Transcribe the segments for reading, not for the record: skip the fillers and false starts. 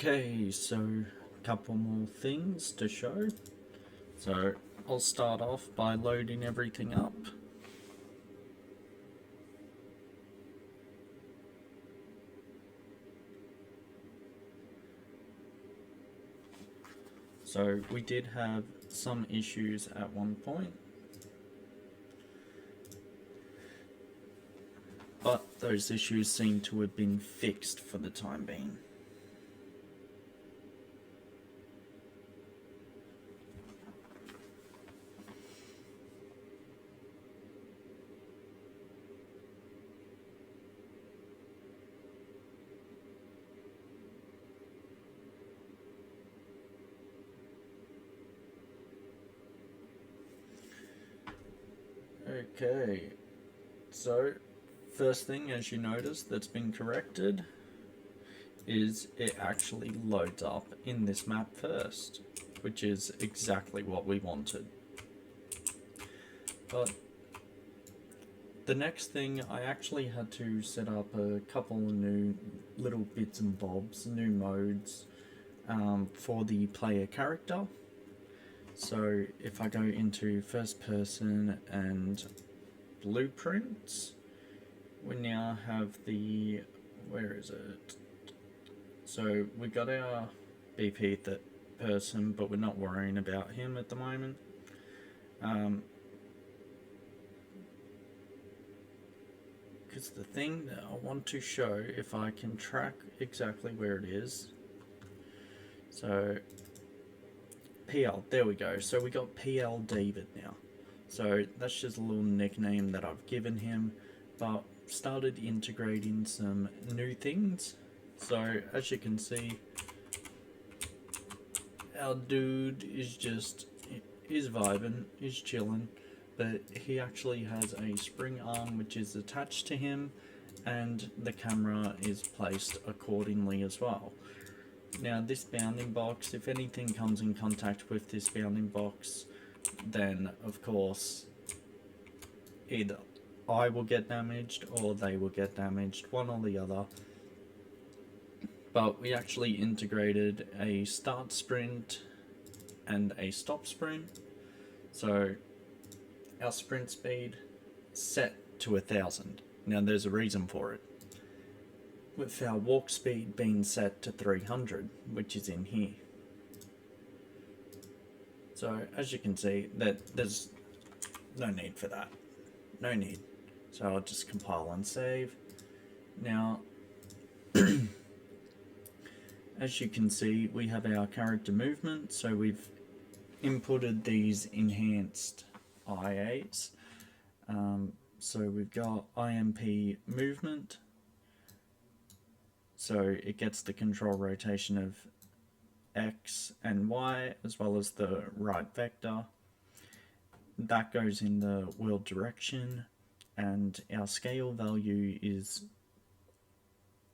Okay, so a couple more things to show. So I'll start off by loading everything up. So we did have some issues at one point, but those issues seem to have been fixed for the time being. Okay, so first thing, as you notice, that's been corrected is it actually loads up in this map first, which is exactly what we wanted. But the next thing, I actually had to set up a couple of new little bits and bobs, new modes for the player character. So if I go into first person and blueprints, we now have the, where is it? So we got our BP person, but we're not worrying about him at the moment. Because the thing that I want to show, if I can track exactly where it is. So PL, there we go. So we got PL David now. So that's just a little nickname that I've given him, but started integrating some new things. So as you can see, our dude is vibing, is chilling, but he actually has a spring arm which is attached to him, and the camera is placed accordingly as well. Now this bounding box, if anything comes in contact with this bounding box, then of course either I will get damaged or they will get damaged, one or the other. But we actually integrated a start sprint and a stop sprint. So our sprint speed set to 1000. Now there's a reason for it. With our walk speed being set to 300, which is in here. So as you can see, that there's no need for that. No need. So I'll just compile and save. Now, as you can see, we have our character movement. So we've inputted these enhanced IAs. So we've got IMP movement. So it gets the control rotation of X and Y as well as the right vector. That goes in the world direction, and our scale value is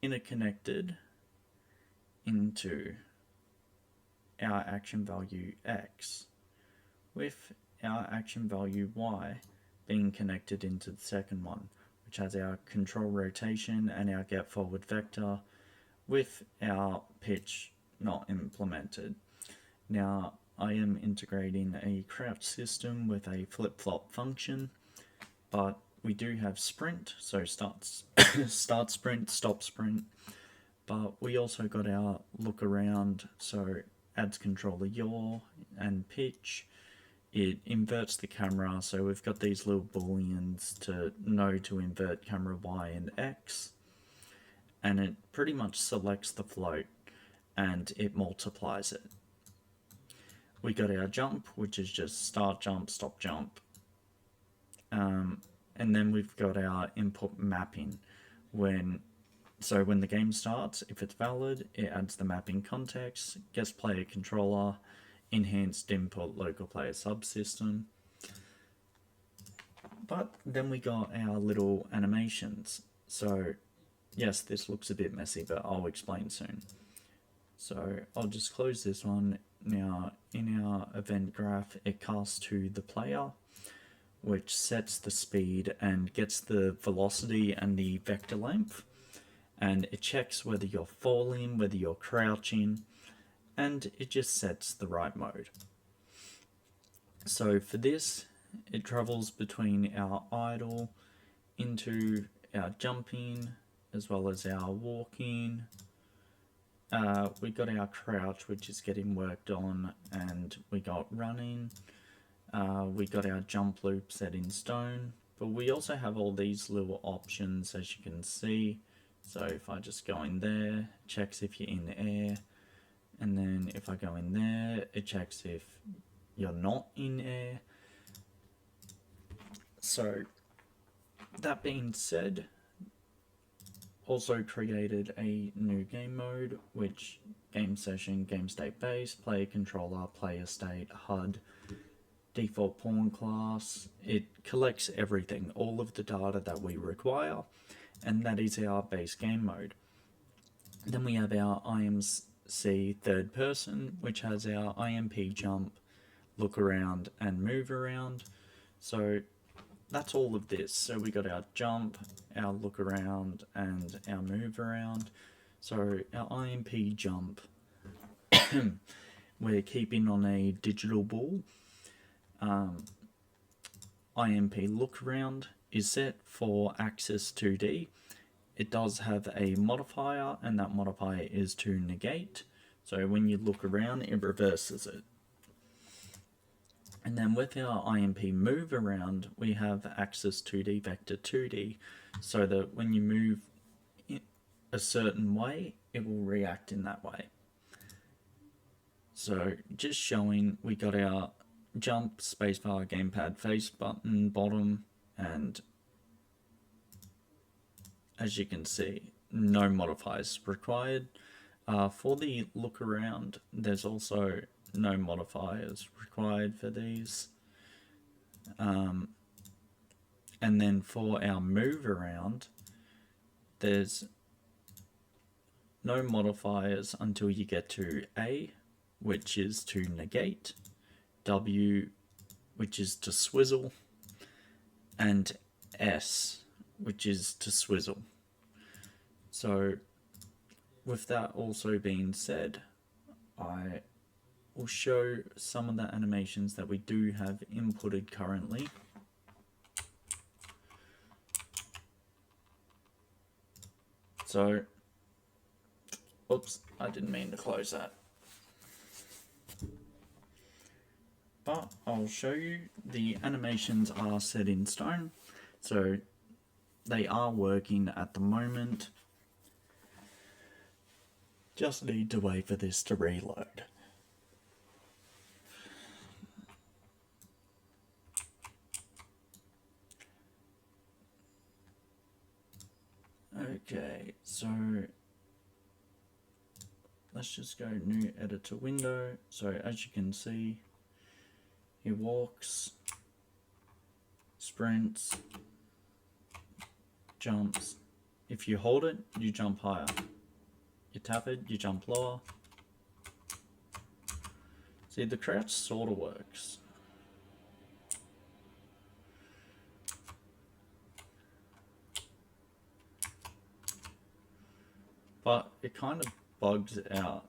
interconnected into our action value X, with our action value Y being connected into the second one, which has our control rotation and our get forward vector, with our pitch not implemented. Now I am integrating a crouch system with a flip-flop function, but we do have sprint, so start sprint, stop sprint, but we also got our look around, so adds controller yaw and pitch. It inverts the camera, so we've got these little booleans to know to invert camera Y and X, and it pretty much selects the float and it multiplies it. We got our jump, which is just start jump, stop jump. And then we've got our input mapping. When the game starts, if it's valid, it adds the mapping context, guest player controller, enhanced input local player subsystem. But then we got our little animations. So yes, this looks a bit messy, but I'll explain soon. So I'll just close this one. Now in our event graph, it casts to the player, which sets the speed and gets the velocity and the vector length. and it checks whether you're falling, whether you're crouching, and it just sets the right mode. So for this, it travels between our idle into our jumping as well as our walking. We got our crouch, which is getting worked on, and we got running. We got our jump loop set in stone, but we also have all these little options, as you can see. So if I just go in there, it checks if you're in the air, and then if I go in there, it checks if you're not in air. So that being said, also created a new game mode, which game session, game state base, player controller, player state, HUD, default pawn class. It collects everything, all of the data that we require, and that is our base game mode. Then we have our IMC third person, which has our IMP jump, look around, and move around. So that's all of this. So we got our jump, our look around, and our move around. So our IMP jump, we're keeping on a digital ball. IMP look around is set for Axis 2D. It does have a modifier, and that modifier is to negate. So when you look around, it reverses it. And then with our IMP move around, we have Axis 2D, Vector 2D, so that when you move a certain way, it will react in that way. So just showing, we got our jump, spacebar, gamepad, face button, bottom, and as you can see, no modifiers required. For the look around, there's also no modifiers required for these. And then for our move around, there's no modifiers until you get to A, which is to negate, W, which is to swizzle, and S, which is to swizzle. So with that also being said, I will show some of the animations that we do have inputted currently. So, oops, I didn't mean to close that. But I'll show you the animations are set in stone, so they are working at the moment. Just need to wait for this to reload. Okay, so let's just go new editor window. So as you can see, he walks, sprints, jumps. If you hold it, you jump higher. You tap it, you jump lower. See, the crouch sort of works. But it kind of bugs out.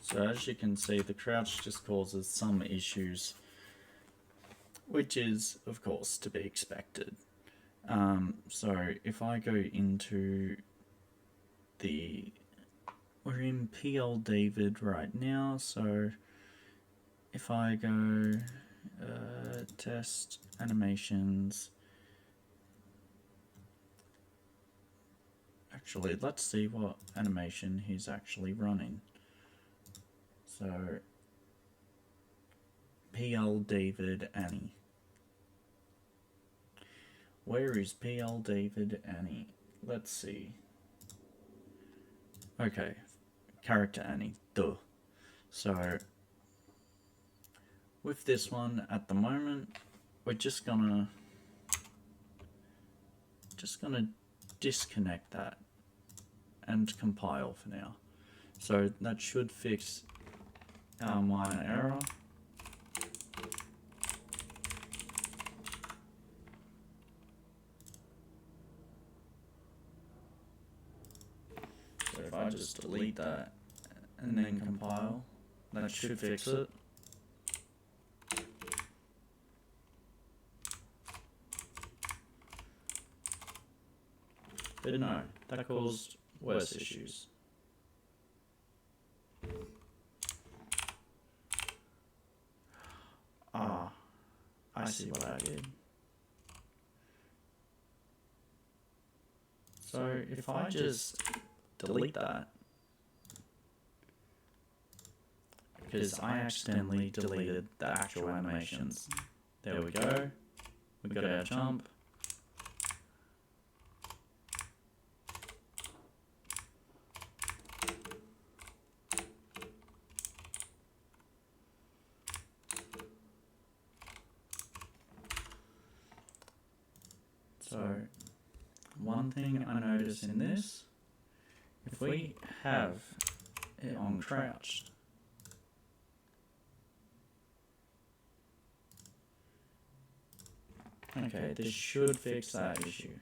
So as you can see, the crouch just causes some issues, which is, of course, to be expected. So if I go into we're in PL David right now, so if I go test animations, actually let's see what animation he's actually running. So PL David Annie. Where is PL David Annie? Let's see. Okay, character Annie, duh. So with this one at the moment, we're just gonna disconnect that and compile for now. So that should fix our minor error. if I just delete that and then compile, that should fix it. But no, that caused worse issues. Ah, I see what I did. So if I just delete that, because I accidentally deleted the actual animations. There we go. We got our jump. So one thing I notice in this, if we have it on crouched, okay, this should fix that issue.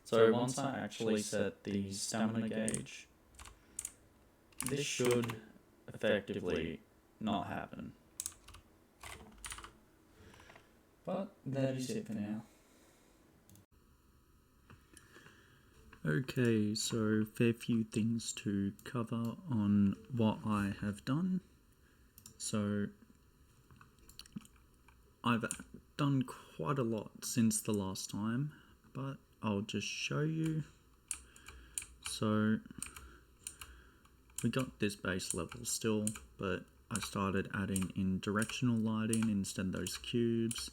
So once I actually set the stamina gauge, this should effectively not happen. But that is it for now. Okay, so fair few things to cover on what I have done. So I've done quite a lot since the last time, but I'll just show you. So we got this base level still, but I started adding in directional lighting instead of those cubes,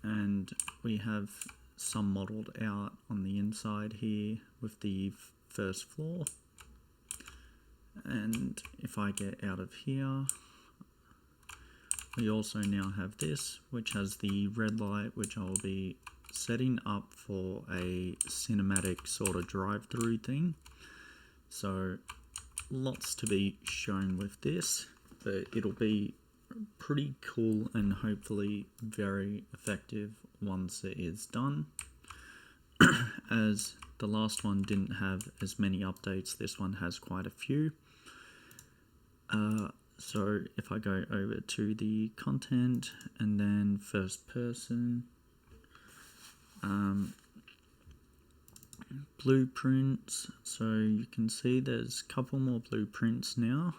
and we have some modeled out on the inside here with the first floor. And if I get out of here, we also now have this, which has the red light, which I'll be setting up for a cinematic sort of drive-through thing. So lots to be shown with this, but it'll be pretty cool and hopefully very effective once it is done. As the last one didn't have as many updates, this one has quite a few. So if I go over to the content and then first person, blueprints, so you can see there's a couple more blueprints now.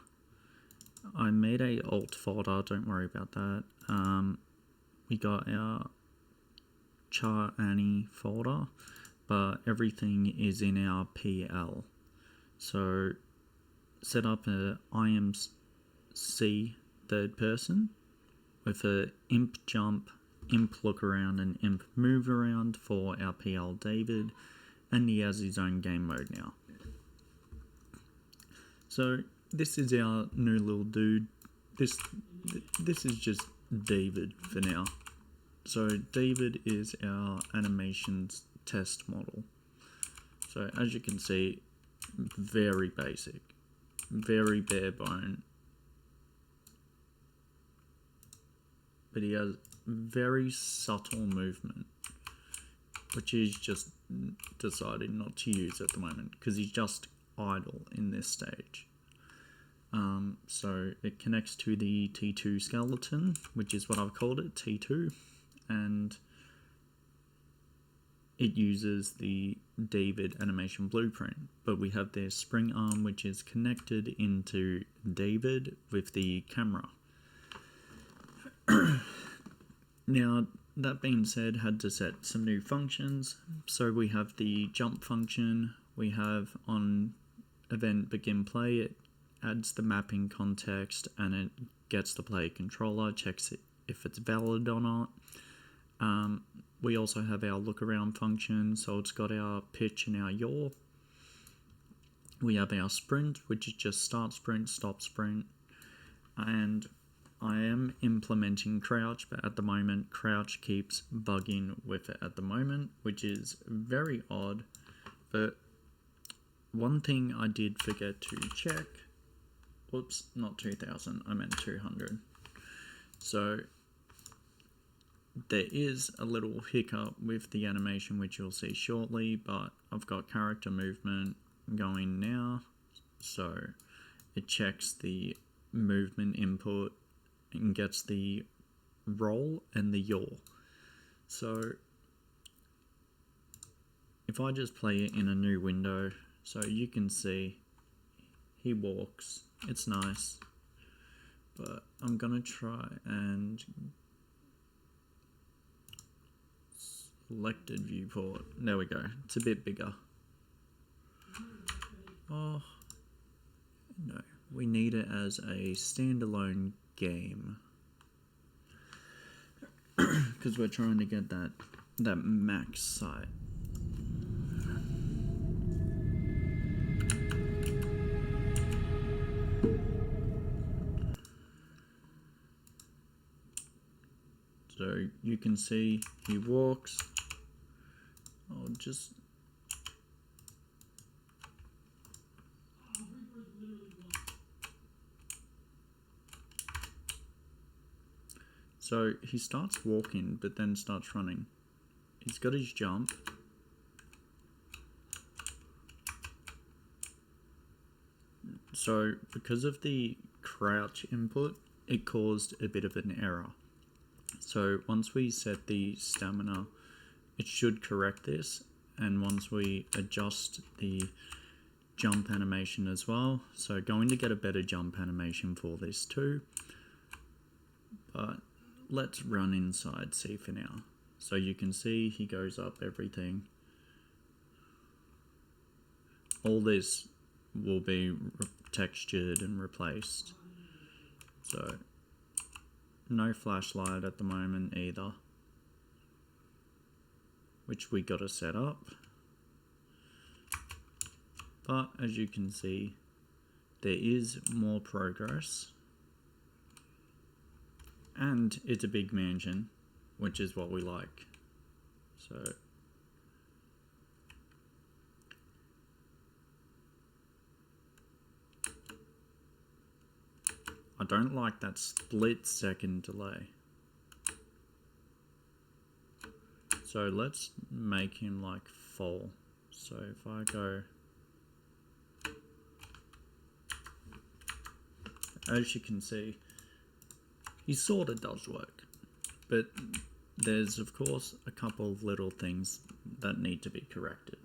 I made a alt folder, don't worry about that. We got our char Annie folder, but everything is in our PL. So set up a IMC third person with a imp jump, imp look around, and imp move around for our PL David, and he has his own game mode now. So this is our new little dude. This is just David for now. So David is our animations test model. So as you can see, very basic, very bare bone, but he has very subtle movement, which he's just decided not to use at the moment because he's just idle in this stage. So it connects to the T2 skeleton, which is what I've called it, T2, and it uses the David animation blueprint, but we have their spring arm, which is connected into David with the camera. Now, that being said, had to set some new functions. So we have the jump function, we have on event begin play, it adds the mapping context and it gets the player controller, checks it if it's valid or not. We also have our look around function, so it's got our pitch and our yaw. We have our sprint, which is just start sprint, stop sprint, and I am implementing crouch, but at the moment crouch keeps bugging with it at the moment, which is very odd. But one thing I did forget to check, whoops, not 2000, I meant 200. So there is a little hiccup with the animation, which you'll see shortly, but I've got character movement going now, so it checks the movement input and gets the roll and the yaw. So if I just play it in a new window, so you can see he walks, it's nice, but I'm gonna try and selected viewport. There we go. It's a bit bigger. Oh, no. We need it as a standalone game. Because we're trying to get that max site. So you can see he walks. I'll just... So he starts walking, but then starts running. He's got his jump. So because of the crouch input, it caused a bit of an error. So once we set the stamina, it should correct this. And once we adjust the jump animation as well, so going to get a better jump animation for this too. But let's run inside C for now. So you can see he goes up everything. All this will be textured and replaced. So no flashlight at the moment either, which we got to set up. But as you can see, there is more progress. And it's a big mansion, which is what we like. So I don't like that split-second delay. So let's make him like fall. So if I go, as you can see, he sort of does work, but there's of course a couple of little things that need to be corrected.